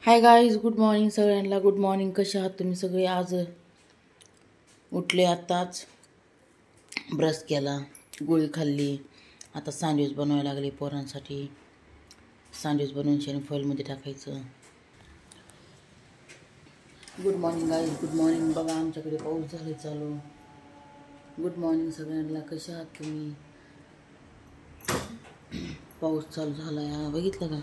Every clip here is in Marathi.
हाय गाईज, गुड मॉर्निंग सगळ्यांना. Good morning. कसे आहात तुम्ही सगळे? आज उठले आत्ताच, ब्रश केला, गोळी खाल्ली. आता सँडविच बनवायला लागले पोरांसाठी. सँडविच बनवून शेण फॉईलमध्ये टाकायचं. Good morning guys, good morning. बघा आमच्याकडे पाऊस झाले चालू. गुड मॉर्निंग सगळ्यांना. कसे आहात तुम्ही? पाऊस चालू झाला आहे, बघितलं का?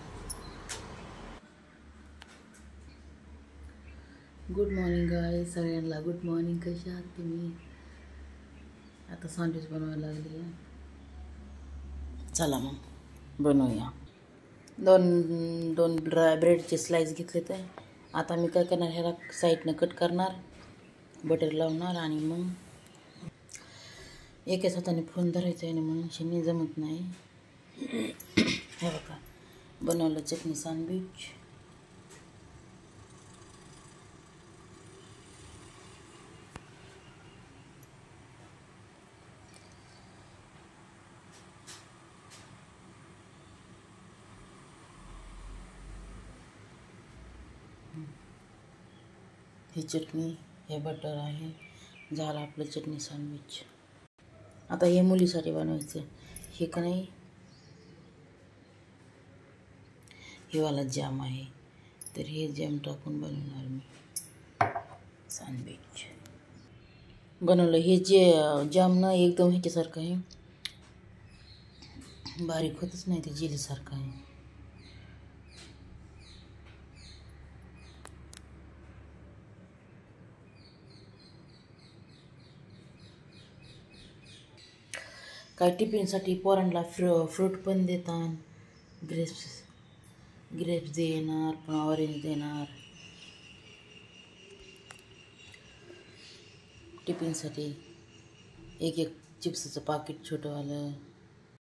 गुड मॉर्निंग गाईज सगळ्यांना. Good morning. कसे आहात तुम्ही? आता सँडविच बनवायला लागली आहे. चला मग बनवूया. दोन दोन ब्रेडचे स्लाइस घेतले. तर आता मी काय करणार, ह्याला साईडनं कट करणार, बटर लावणार आणि मग एकाच हाताने फोन धरायचा आहे म्हणून शेणी जमत नाही. हे बघा, बनवलं चटणी सँडविच. ही चटणी, हे बटर आहे. झालं आपलं चटणी सँडविच. आता हे मुलीसाठी बनवायचं. हे का नाही, हे वाला जॅम आहे, तर हे जॅम टाकून बनवणार मी सँडविच. बनवलं. हे जे जॅम ना एकदम ह्याच्यासारखं आहे, बारीक होतच नाही, ते जेलीसारखं आहे. काय टिफिनसाठी पोरांना फ्रूट पण देतात. ग्रेप्स देणार, पण ऑरेंज देणार टिफिनसाठी. एक चिप्सचं पाकिट छोटंवालं.